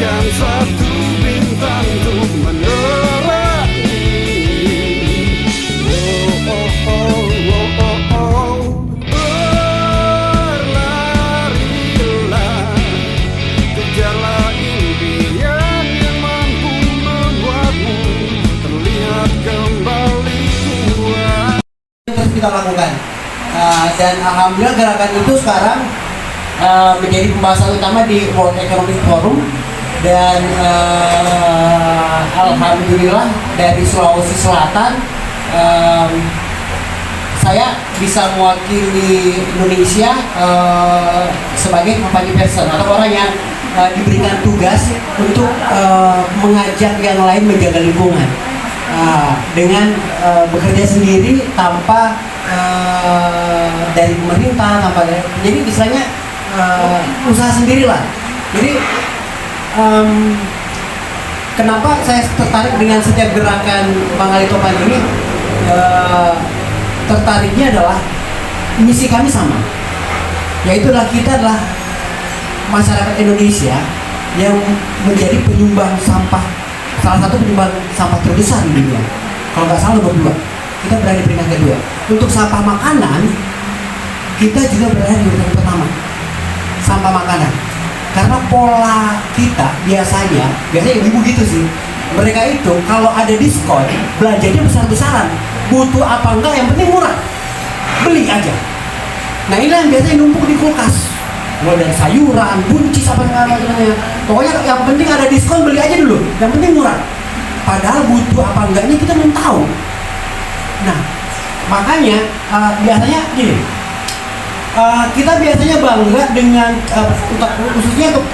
bagaikan satu bintang untuk menerangi. Oh, oh, oh, oh, oh, oh. Berlarilah, kejarlah impian yang mampu membuatmu terlihat kembali kuat. Terus kita lakukan, dan alhamdulillah gerakan itu sekarang menjadi pembahasan utama di World Economic Forum. Dan alhamdulillah dari Sulawesi Selatan saya bisa mewakili Indonesia sebagai kampanye person atau orang yang diberikan tugas untuk mengajak yang lain menjaga lingkungan dengan bekerja sendiri tanpa dari pemerintah, tanpa dari, jadi istilahnya usaha sendirilah. Jadi kenapa saya tertarik dengan setiap gerakan Bang Ali Topan ini? Tertariknya adalah misi kami sama, yaitu kita adalah masyarakat Indonesia yang menjadi penyumbang sampah, salah satu penyumbang sampah terbesar di dunia. Kalau nggak salah nomor 2, kita berada di peringkat kedua. Untuk sampah makanan, kita juga berada di peringkat pertama. Sampah makanan, karena pola kita biasanya ibu gitu sih. Mereka itu kalau ada diskon belanjanya besar-besaran, butuh apa enggak, yang penting murah, beli aja. Nah ini yang biasanya numpuk di kulkas, mulai dari sayuran, buncis, apa namanya. Pokoknya yang penting ada diskon, beli aja dulu, yang penting murah. Padahal butuh apa enggaknya kita belum tahu. Nah makanya biasanya gini, kita biasanya bangga dengan khususnya untuk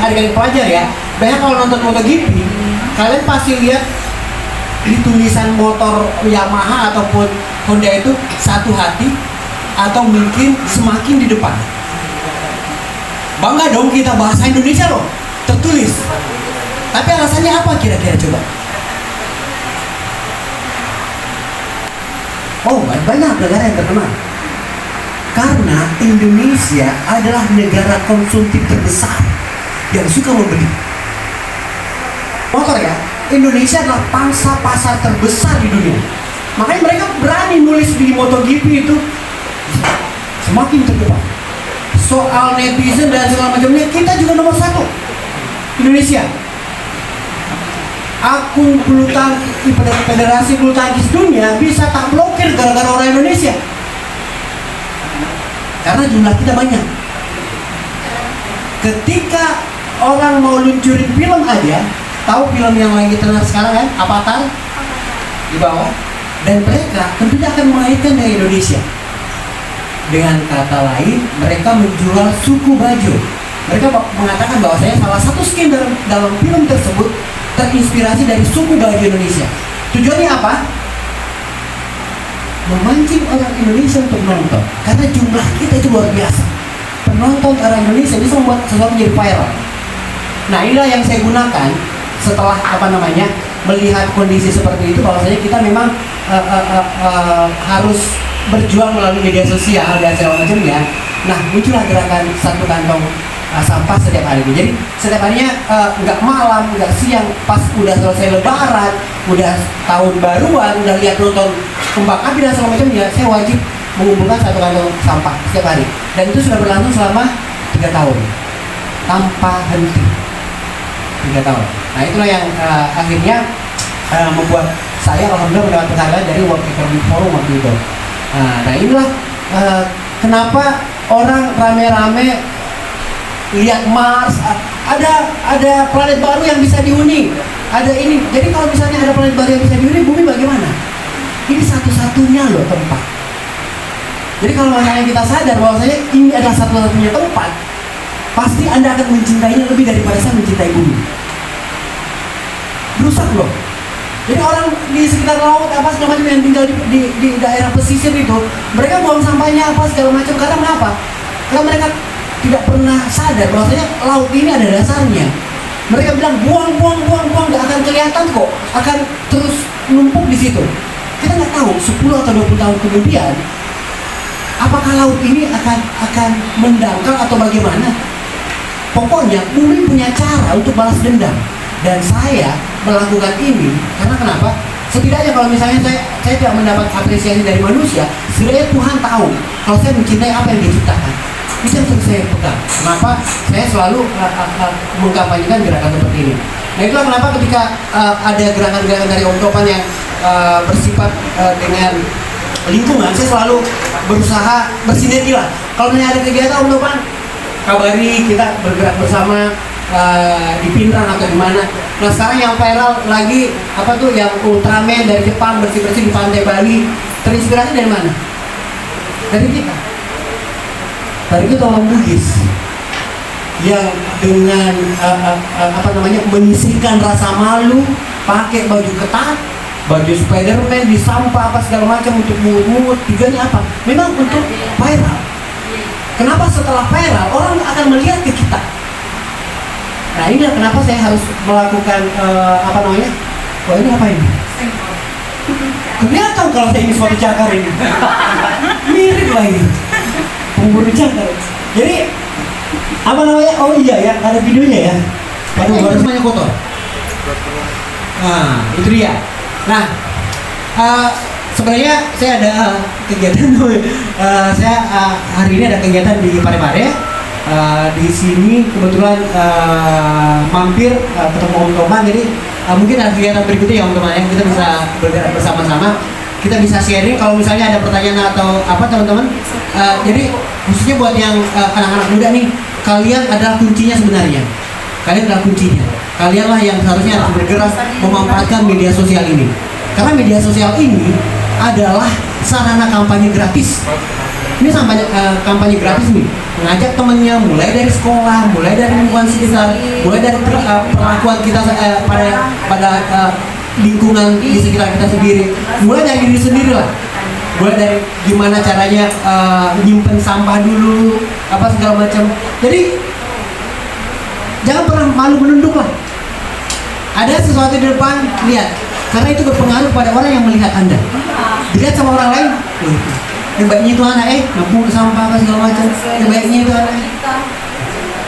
adik-adik pelajar ya. Banyak kalau nonton MotoGP, kalian pasti lihat di tulisan motor Yamaha ataupun Honda itu satu hati atau mungkin semakin di depan. Bangga dong kita, bahasa Indonesia loh tertulis. Tapi alasannya apa kira-kira coba? Oh, banyak negara yang terkenal. Karena Indonesia adalah negara konsumtif terbesar yang suka membeli motor ya. Indonesia adalah pangsa pasar terbesar di dunia. Makanya mereka berani nulis di MotoGP itu semakin terdepan. Soal netizen dan segala macamnya, kita juga nomor 1 Indonesia. Akun bulu tangkis, Federasi Bulu Tangkis Dunia bisa tak blokir gara-gara orang Indonesia. Karena jumlah kita banyak. Ketika orang mau luncurin film aja, tahu film yang lagi terkenal sekarang kan, Avatar di bawah, dan mereka tentunya akan mengaitkan dengan Indonesia. Dengan kata lain, mereka menjual suku baju. Mereka mengatakan bahwa saya salah satu skin dalam film tersebut terinspirasi dari suku baju Indonesia. Tujuannya apa? Memancing orang Indonesia untuk menonton, karena jumlah kita itu luar biasa. Penonton orang Indonesia bisa membuat sesuatu menjadi viral. Nah inilah yang saya gunakan setelah melihat kondisi seperti itu, bahwasanya kita memang harus berjuang melalui media sosial dan segala macamnya. Nah muncullah gerakan satu kantong sampah setiap hari. Jadi setiap harinya nggak malam, nggak siang, pas udah selesai lebaran, udah tahun baruan, udah lihat nonton kembang api dan segala macamnya, saya wajib mengumpulkan satu kantong sampah setiap hari. Dan itu sudah berlangsung selama 3 tahun tanpa henti. 3 tahun. Nah itulah yang akhirnya membuat saya alhamdulillah mendapat penghargaan dari World Economic Forum waktu itu. Nah inilah kenapa orang rame-rame lihat Mars, ada planet baru yang bisa dihuni, ada ini. Jadi kalau misalnya ada planet baru yang bisa dihuni, bumi bagaimana? Ini satu-satunya loh tempat. Jadi kalau misalnya kita sadar bahwasanya ini adalah satu-satunya tempat, pasti Anda akan mencintainya lebih daripada saya mencintai bumi. Rusak loh. Jadi orang di sekitar laut apa segala macam yang tinggal di daerah pesisir itu, mereka buang sampahnya apa segala macam. Karena kenapa? Karena mereka tidak pernah sadar bahwasanya laut ini ada dasarnya. Mereka bilang buang, nggak akan kelihatan kok, akan terus numpuk di situ. Kita nggak tahu 10 atau 20 tahun kemudian apakah laut ini akan mendangkal atau bagaimana. pokoknya Umi punya cara untuk balas dendam, dan saya melakukan ini karena kenapa? Setidaknya kalau misalnya saya tidak mendapat apresiasi dari manusia, setidaknya Tuhan tahu kalau saya mencintai apa yang Dia ciptakan. Itu yang terus saya pegang. Kenapa saya selalu mengkampanyekan gerakan seperti ini. Nah, itulah kenapa ketika ada gerakan-gerakan dari Om Topan yang bersifat dengan lingkungan, saya selalu berusaha bersinergi lah. Kalau misalnya ada kegiatan Om Topan, kabari, kita bergerak bersama di Pinrang atau di mana. Nah, sekarang yang viral lagi apa tuh, yang Ultraman dari Jepang bersih-bersih di pantai Bali, terinspirasi dari mana? Dari kita. Dari kita orang Bugis yang dengan menyisihkan rasa malu, pakai baju ketat, baju Spiderman, di sampah apa segala macam untuk mungut. Tujuannya apa? Memang untuk viral. Kenapa setelah viral orang akan melihat ke kita? Nah, ini kenapa saya harus melakukan wah, ini apa ini? Kelihatan kalau saya ini suatu cakar ini. Mirip lagi. Pemburu cakar. Jadi oh iya ya, ada videonya ya. Baru semuanya kotor. Nah, itu dia. Nah, sebenarnya saya ada kegiatan. Saya hari ini ada kegiatan di Parepare. Di sini kebetulan mampir ketemu Om Topan, jadi mungkin ada kegiatan berikutnya ya Om Topan, yang kita bisa bergerak bersama-sama, kita bisa sharing kalau misalnya ada pertanyaan atau apa teman-teman. Jadi khususnya buat yang anak-anak muda nih, kalian adalah kuncinya sebenarnya. Kalian adalah kuncinya. Kalianlah yang seharusnya harus bergerak memanfaatkan media sosial ini. Karena media sosial ini adalah sarana kampanye gratis. Ini kampanye gratis nih, mengajak temennya, mulai dari sekolah, mulai dari lingkungan sekitar, mulai dari perlakuan kita pada lingkungan di sekitar kita sendiri, mulai dari diri sendiri lah, mulai dari gimana caranya nyimpen sampah dulu, apa segala macam. Jadi jangan pernah malu menunduk lah. Ada sesuatu di depan, lihat, karena itu berpengaruh pada orang yang melihat Anda. Dilihat sama orang lain, yang baiknya itu anak mampu sampah apa segala macam, yang baiknya itu anak.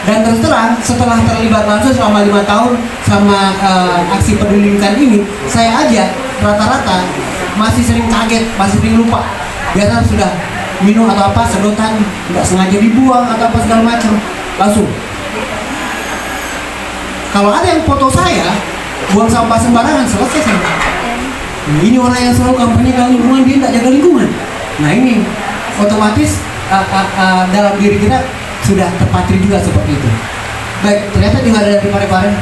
Dan terus terang, setelah terlibat langsung selama 5 tahun sama aksi peduli lingkungan ini, saya aja rata-rata masih sering kaget, masih sering lupa. Biasa sudah minum atau apa, sedotan nggak sengaja dibuang atau apa segala macam, langsung. Kalau ada yang foto saya buang sampah sembarangan, selesai saya. Ini orang yang selalu kampanye lingkungan, dia nggak jaga lingkungan. Nah, ini otomatis dalam diri kita sudah terpatri juga seperti itu. Baik, ternyata juga ada dari Parepare,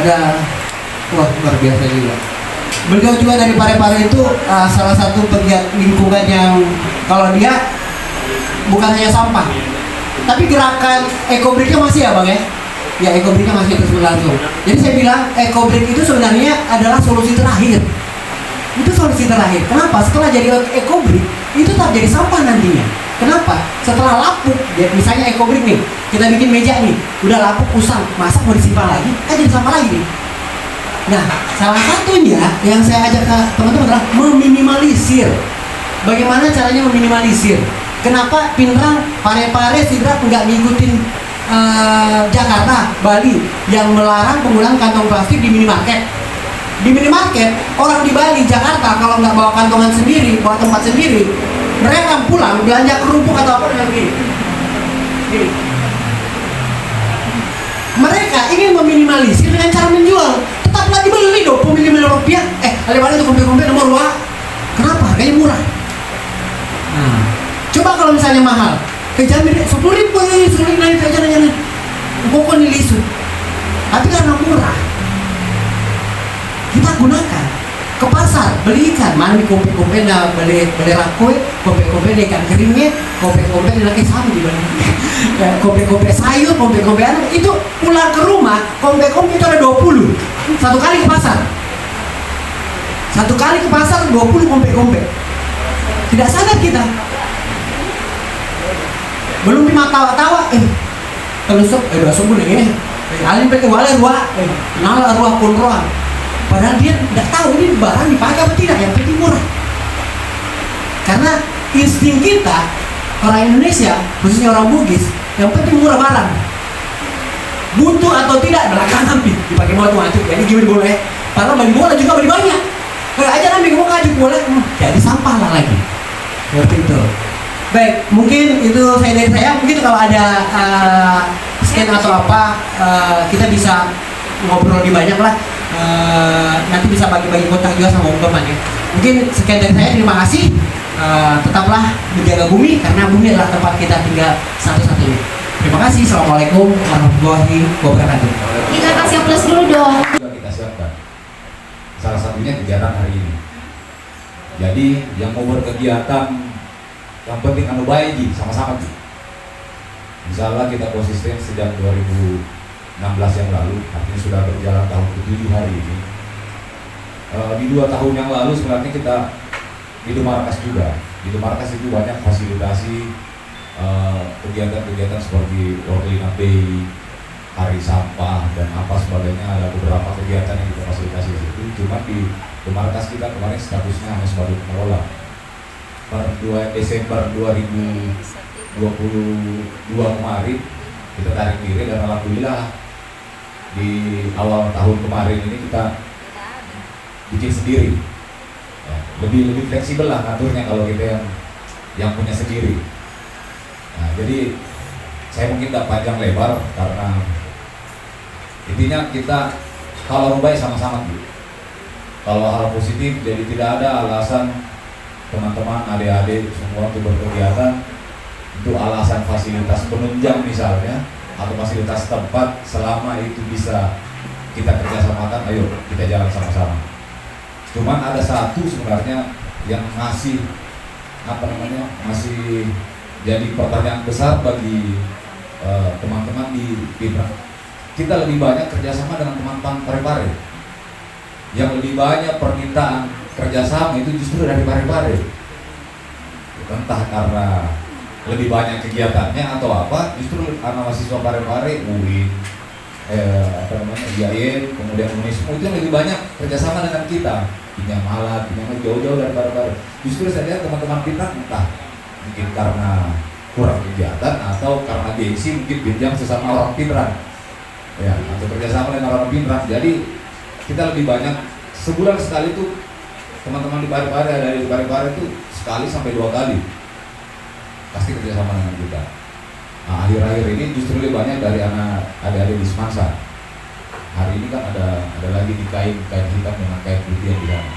ada, wah luar biasa juga. Beliau juga dari Parepare itu salah satu pegiat lingkungan yang kalau dia bukan hanya sampah, tapi gerakan ekobrik-nya masih ya Bang ya? Ya, ekobrik-nya masih terus berlangsung. Jadi saya bilang ekobrik itu sebenarnya adalah solusi terakhir. Itu solusi terakhir. Kenapa? Setelah jadi ekobrik, itu tak jadi sampah nantinya. Kenapa? Setelah lapuk, ya, misalnya ekobrik nih, kita bikin meja nih, udah lapuk, usang, masa mau disimpan lagi? Jadi sampah lagi nih. Nah, salah satunya yang saya ajak ke teman-teman adalah meminimalisir. Bagaimana caranya meminimalisir? Kenapa Pinrang, Parepare, Sidrap nggak ngikutin Jakarta, Bali yang melarang penggunaan kantong plastik di minimarket? Di minimarket, orang di Bali, Jakarta kalau nggak bawa kantongan sendiri, bawa tempat sendiri, mereka pulang belanja kerupuk atau apa dengan gini. Mereka ingin meminimalisir dengan cara menjual, tetaplah dibeli 20 miliar rupiah. Daripada itu kompe-kompe nomor 2. Kenapa? Harganya murah. Nah, coba kalau misalnya mahal, kejamin 10.000 sulit naik jalan-jalan. Pokoknya lisu. Tapi karena murah, kita gunakan ke pasar, beli ikan, mana di kompe-kompe na beli rakoi, kompe-kompe na ikan keringnya, kompe-kompe na sama di bali. Ya, kompe-kompe sayur, kompe-kompe anak itu pulang ke rumah, kompe-kompe itu ada 20. Satu kali ke pasar. 20 kompe-kompe. Tidak sadar kita. Belum tawa-tawa, terusuk, udah sembuh nih. Alin pakai wala ruah, nala ruah pun ruah. Padahal dia tidak tahu ini barang dipakai apa tidak, yang penting murah. Karena insting kita, orang Indonesia, khususnya orang Bugis, yang penting murah barang. butuh atau tidak belakangan dipakai bola tuh ngajuk. Jadi gimana boleh? Karena bagi bola juga bagi banyak. Kayak aja nanti mau ngajuk boleh, jadi sampah lah lagi. Seperti itu. Baik, mungkin itu saya dari saya. Mungkin kalau ada scan atau apa, kita bisa ngobrol lebih banyak lah. Nanti bisa bagi-bagi kontak juga sama teman ya. Mungkin sekian dari saya. Terima kasih. Tetaplah menjaga bumi karena bumi adalah tempat kita tinggal satu-satunya. Terima kasih. Assalamualaikum warahmatullahi wabarakatuh. Kita kasih plus dulu dong. Juga kita siapkan. Salah satunya kegiatan hari ini. Jadi yang mau berkegiatan, yang penting anu baik sama-sama Ji. Misalnya kita konsisten sejak 2016 yang lalu, artinya sudah berjalan tahun ke-7 hari ini. Di 2 tahun yang lalu sebenarnya kita di Markas juga. Di Markas itu banyak fasilitasi kegiatan-kegiatan seperti Orlina Day, hari sampah dan apa sebagainya. Ada beberapa kegiatan yang kita fasilitasi di situ. Cuma di Markas kita kemarin statusnya hanya sebagai pengelola. Per 2 Desember 2022 kemarin kita tarik diri dan alhamdulillah di awal tahun kemarin ini kita bikin sendiri. Ya, lebih fleksibel lah ngaturnya kalau kita yang punya sendiri. Nah, jadi saya mungkin tak panjang lebar karena intinya kita kalau baik sama-sama gitu. Kalau hal positif, jadi tidak ada alasan teman-teman, adik-adik semua untuk berkegiatan untuk alasan fasilitas penunjang misalnya atau fasilitas tempat, selama itu bisa kita kerjasamakan, ayo kita jalan sama-sama. Cuman ada satu sebenarnya yang masih masih jadi pertanyaan besar bagi teman-teman di Pinrang. Kita lebih banyak kerjasama dengan teman-teman Parepare. Yang lebih banyak permintaan kerjasama itu justru dari Parepare. Entah karena lebih banyak kegiatannya atau apa, justru anak mahasiswa Parepare, UIN, IAIN, kemudian UNISMO itu yang lebih banyak kerjasama dengan kita. Pinjam alat, pinjam jauh-jauh dari Parepare. Justru saya lihat teman-teman kita entah mungkin karena kurang kegiatan atau karena gengsi mungkin pinjam sesama orang Pinrang, ya, atau kerjasama dengan orang Pinrang. Jadi kita lebih banyak sebulan sekali tuh teman-teman di Parepare, dari Parepare itu sekali sampai 2 kali pasti kerjasama dengan kita. Nah, akhir-akhir ini justru lebih banyak dari adik-adik di Semansa. Hari ini kan ada lagi di kain hitam dengan kain putih yang di sana.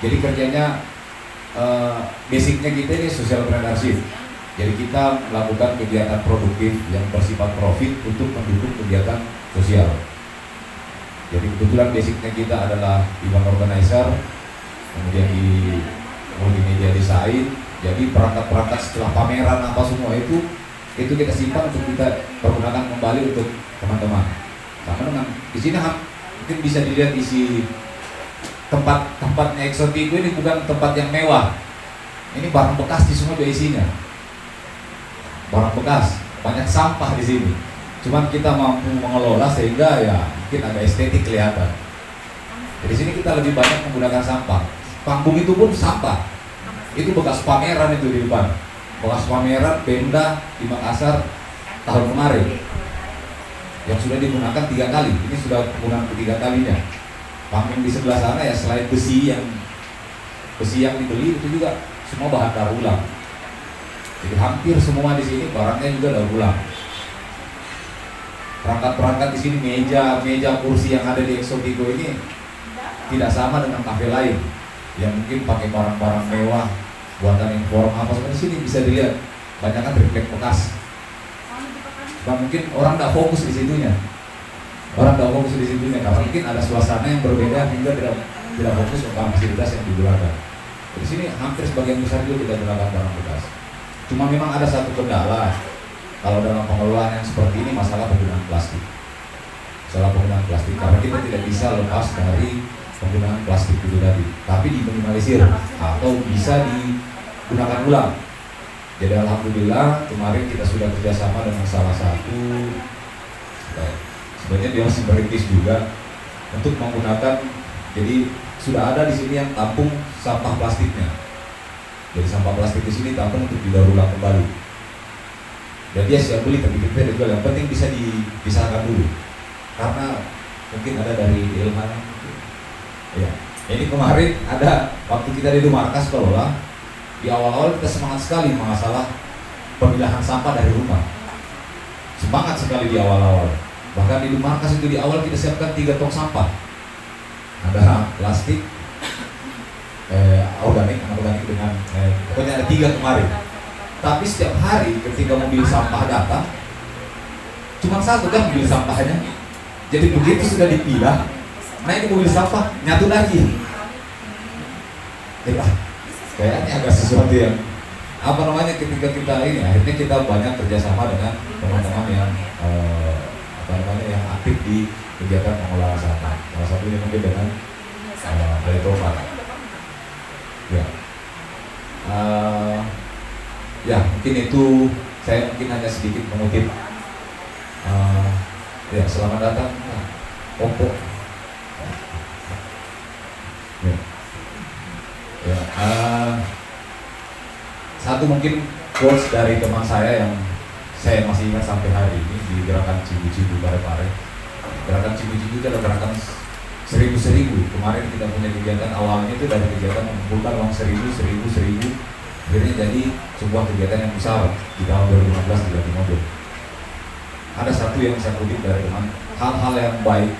Jadi kerjanya basicnya kita ini social entrepreneurship. Jadi kita melakukan kegiatan produktif yang bersifat profit untuk mendukung kegiatan sosial. Jadi kebetulan basicnya kita adalah event organizer, kemudian di multimedia design. Jadi perangkat-perangkat setelah pameran apa semua itu kita simpan untuk kita pergunakan kembali untuk teman-teman. Sama dengan di sini mungkin bisa dilihat isi tempatnya Exotico ini bukan tempat yang mewah. Ini barang bekas di semua isinya. Barang bekas, banyak sampah di sini. Cuman kita mampu mengelola sehingga ya mungkin agak estetik kelihatan. Di sini kita lebih banyak menggunakan sampah. Panggung itu pun sampah. Itu bekas pameran itu di depan. Bekas pameran Pemda di Makassar tahun kemarin. Yang sudah digunakan 3 kali. Ini sudah penggunaan ketiga kalinya. Panggung di sebelah sana ya selain besi yang dibeli itu juga semua bahan daur ulang. Jadi hampir semua di sini barangnya juga daur ulang. Perangkat-perangkat di sini meja kursi yang ada di Exotico ini tidak sama dengan kafe lain yang mungkin pakai barang-barang mewah buatan impor apa seperti sini bisa dilihat banyak kan refleks bekas. Nah, mungkin orang tidak fokus di situnya. Karena mungkin ada suasana yang berbeda hingga tidak fokus ke fasilitas yang digunakan. Di sini hampir sebagian besar juga kita gunakan barang bekas. Cuma memang ada satu kendala kalau dalam pengelolaan yang seperti ini, masalah penggunaan plastik. Karena kita tidak bisa lepas dari penggunaan plastik itu tadi, tapi diminimalisir atau bisa digunakan ulang. Jadi alhamdulillah kemarin kita sudah kerjasama dengan salah satu, sebenarnya dia masih merintis juga untuk menggunakan. Jadi sudah ada di sini yang tampung sampah plastiknya. Jadi sampah plastik di sini tampung untuk didaur ulang kembali. Dan dia siap beli, tapi kita jual. Yang penting bisa dipisahkan dulu. Karena mungkin ada dari Ilman. Ya. Ini kemarin ada waktu kita di Markas Kelola, di awal-awal kita semangat sekali masalah pemilahan sampah dari rumah. Semangat sekali di awal-awal. Bahkan di Markas itu di awal kita siapkan 3 tong sampah. Ada plastik, organik dengan pokoknya ada 3 kemarin. Tapi setiap hari ketika mobil sampah datang, cuma 1 kan mobil sampahnya. Jadi begitu sudah dipilah, naik mobil sampah nyatu lagi. Ya, kayaknya agak sesuatu yang ketika kita ini akhirnya kita banyak kerjasama dengan teman-teman yang yang aktif di kegiatan pengolahan sampah. Salah satunya mungkin dengan Elektropat. Ya. Ya mungkin itu saya mungkin hanya sedikit mengutip. Ya selamat datang Oppo. Ya. Ya, satu mungkin quotes dari teman saya yang saya masih ingat sampai hari ini di gerakan Cibu-Cibu Pare-Pare. Gerakan Cibu-Cibu itu adalah gerakan 1000. Kemarin kita punya kegiatan awalnya itu dari kegiatan mengumpulkan uang 1000. Akhirnya jadi sebuah kegiatan yang besar di tahun 2015 di Mobil. Ada satu yang saya kutip dari teman, hal-hal yang baik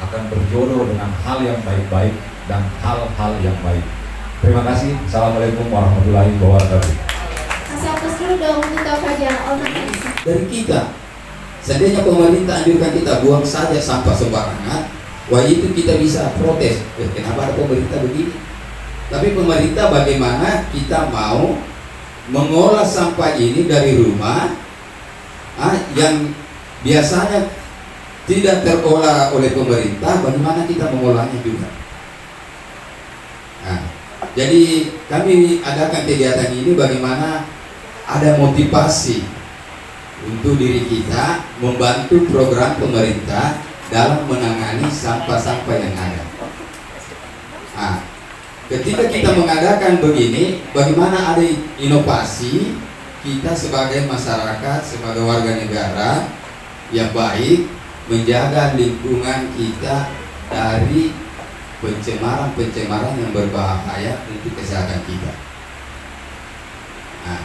akan berjodoh dengan hal yang baik-baik dan hal-hal yang baik. Terima kasih. Assalamualaikum warahmatullahi wabarakatuh. Kasih aplaus dulu dong untuk Kak Fajar. Dari kita, seandainya pemerintah anjurkan kita buang saja sampah sembarangan, wah itu kita bisa protes. Kenapa ada pemerintah begini? Tapi pemerintah bagaimana kita mau mengolah sampah ini dari rumah yang biasanya tidak terolah oleh pemerintah, bagaimana kita mengolahnya juga? Nah, jadi kami adakan kegiatan ini bagaimana ada motivasi untuk diri kita membantu program pemerintah dalam menangani sampah-sampah yang ada. Nah, ketika kita mengadakan begini, bagaimana ada inovasi kita sebagai masyarakat, sebagai warga negara yang baik, menjaga lingkungan kita dari pencemaran-pencemaran yang berbahaya untuk kesehatan kita. Nah,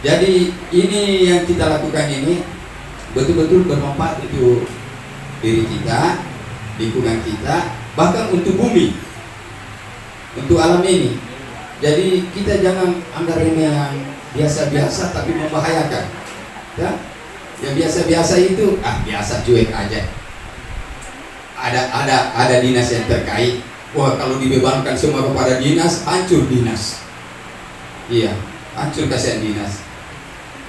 jadi ini yang kita lakukan ini betul-betul bermanfaat untuk diri kita, lingkungan kita, bahkan untuk bumi, untuk alam ini. Jadi kita jangan anggap remeh yang biasa-biasa tapi membahayakan. Ya? Yang biasa-biasa itu biasa, cuek aja. Ada dinas yang terkait. Wah, kalau dibebankan semua kepada dinas, hancur dinas. Iya, hancur kasihan dinas.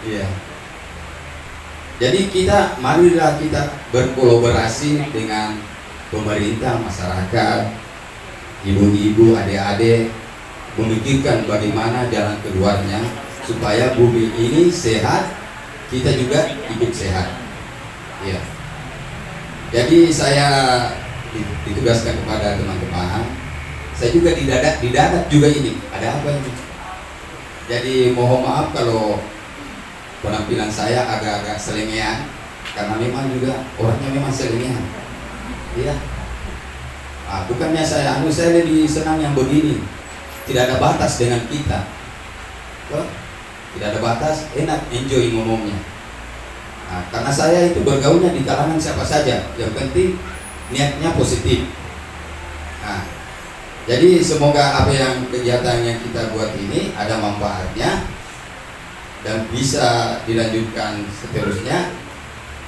Iya. Jadi marilah kita berkolaborasi dengan pemerintah, masyarakat, ibu-ibu, adik-adik, memikirkan bagaimana jalan keluarnya supaya bumi ini sehat, kita juga ikut sehat. Iya. Jadi saya ditugaskan kepada teman-teman. Saya juga didadak juga ini. Ada apa ini? Jadi mohon maaf kalau penampilan saya agak-agak selengean, karena memang juga orangnya memang selengean. Iya. Bukannya saya lebih senang yang begini. Tidak ada batas dengan kita. Tidak ada batas, enak, enjoy ngomongnya. Karena saya itu bergaulnya di kalangan siapa saja, yang penting niatnya positif. Jadi semoga apa yang kegiatan yang kita buat ini ada manfaatnya dan bisa dilanjutkan seterusnya.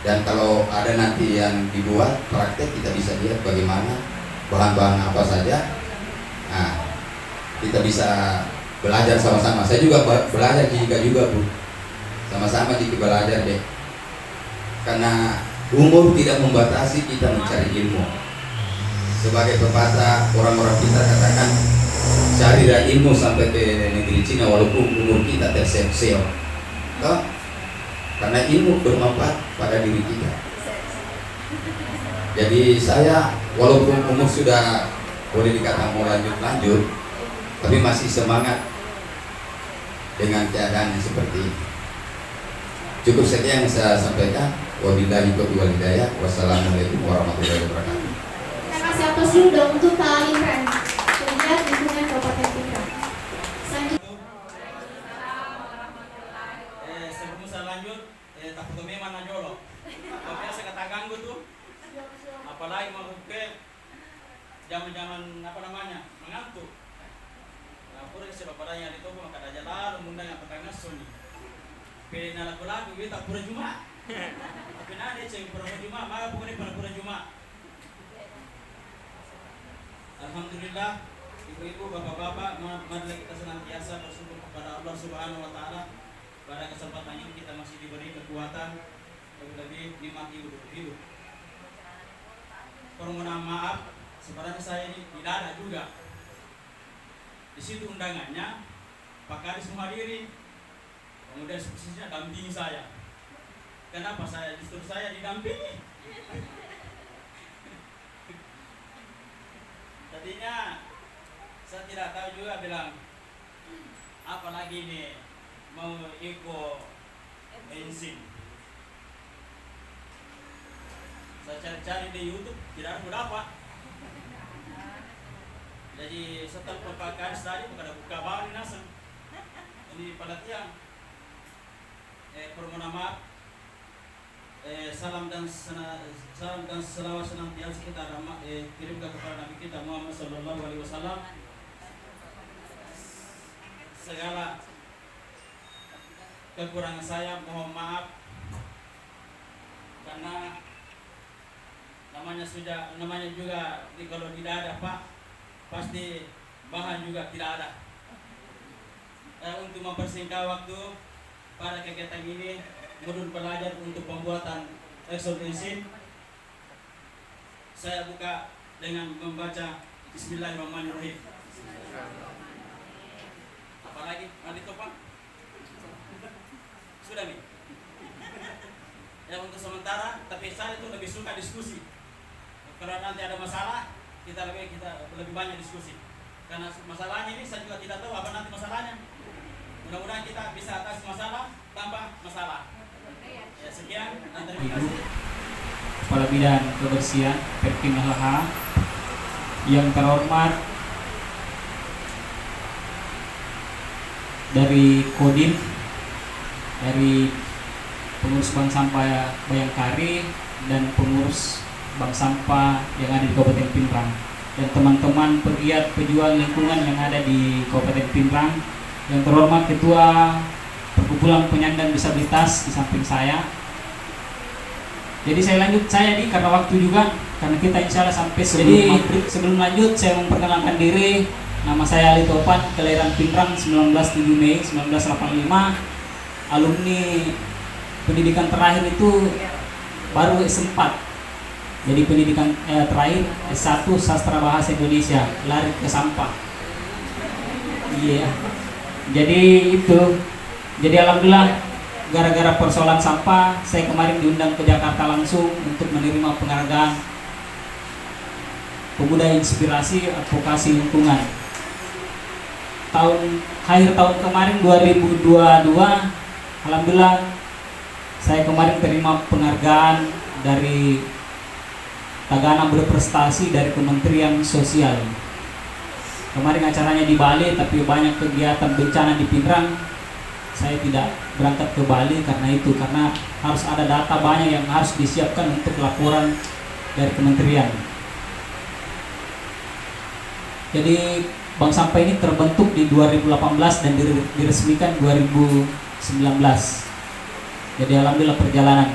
Dan kalau ada nanti yang dibuat praktek, kita bisa lihat bagaimana bahan-bahan apa saja. Kita bisa belajar sama-sama. Saya juga belajar juga Bu. Sama-sama kita belajar deh. Karena umur tidak membatasi kita mencari ilmu. Sebagai pepatah orang-orang kita katakan, carilah ilmu sampai ke negeri Cina walaupun umur kita terseok-seok. Karena ilmu bermanfaat pada diri kita. Jadi saya walaupun umur sudah boleh dikatakan mau lanjut, tapi masih semangat dengan keadaan yang seperti ini. Cukup sekian yang saya sampaikan. Wabillahi taufiq wal hidayah. Wassalamualaikum warahmatullahi wabarakatuh. Saya kasih aplaus dulu dong untuk Kak Imran, pegiat lingkungan Kabupaten Pindrang. Selanjutnya. Sebelum saya lanjut, takut memang najolo. Kalau biasa kata ganggu tuh, apalagi mau ke zaman-zaman apa namanya mengantuk. Lapor ke siapa padanya di toko maka ada jalan mengundang yang petang soni. Pena lagu-lagu kita pura Jumat. Tapi nanti ceng pura Jumat, maka pokoknya pura Jumat. Alhamdulillah, ibu-ibu, bapak-bapak, marilah kita senantiasa bersyukur kepada Allah Subhanahu wa taala. Pada kesempatan ini kita masih diberi kekuatan, lebih-lebih nikmat hidup. Permohonan maaf, sebenarnya saya ini tidak ada juga. Di situ undangannya, Pak Kadis menghadiri, kemudian posisinya dampingi saya. Kenapa justru saya didampingi? Tadinya saya tidak tahu juga bilang, apalagi ini mau ikut bensin. Saya cari-cari di YouTube, tidak ada dapat. Jadi setelah Pak Kadis tadi buka bawah di Nasem. Ini pelatihan. Permohonan maaf. Salam dan selawat senantiasa kita kirimkan kepada Nabi kita Muhammad Sallallahu Alaihi Wasallam. Segala kekurangan saya mohon maaf karena namanya juga kalau tidak ada Pak pasti bahan juga tidak ada. Untuk mempersingkat waktu pada kegiatan ini, modul pelajar untuk pembuatan ekspor bensin, saya buka dengan membaca Bismillahirrahmanirrahim. Apalagi mandi topan? Sudah nih. Ya untuk sementara, tapi saya itu lebih suka diskusi. Kalau nanti ada masalah, kita lebih banyak diskusi. Karena masalahnya ini saya juga tidak tahu apa nanti masalahnya. Mudah-mudahan kita bisa atas masalah tanpa masalah. Ya sekian, terima kasih. Kepala Bidang Kebersihan Perkim LH, yang terhormat dari Kodim, dari pengurus Bank Sampah Bayangkari dan pengurus Bank Sampah yang ada di Kabupaten Pindrang, dan teman-teman pegiat pejuang lingkungan yang ada di Kabupaten Pindrang, yang terhormat Ketua Perkumpulan Penyandang Disabilitas di samping saya. Jadi saya karena waktu juga, karena kita insya Allah sampai sebelum lanjut saya memperkenalkan diri. Nama saya Ali Topan, kelahiran Pindrang 19 Mei 1985, alumni pendidikan terakhir itu baru S4. Jadi pendidikan terakhir S1 Sastra Bahasa Indonesia, lari ke sampah. Iya. Jadi alhamdulillah gara-gara persoalan sampah saya kemarin diundang ke Jakarta langsung untuk menerima penghargaan Pemuda Inspirasi Advokasi Lingkungan. Akhir tahun kemarin 2022, alhamdulillah saya kemarin terima penghargaan dari Tagana Berprestasi dari Kementerian Sosial. Kemarin acaranya di Bali, tapi banyak kegiatan bencana di Pindrang. Saya tidak berangkat ke Bali karena harus ada data banyak yang harus disiapkan untuk laporan dari kementerian. Jadi Bank Sampah ini terbentuk di 2018 dan diresmikan 2019. Jadi alhamdulillah perjalanan.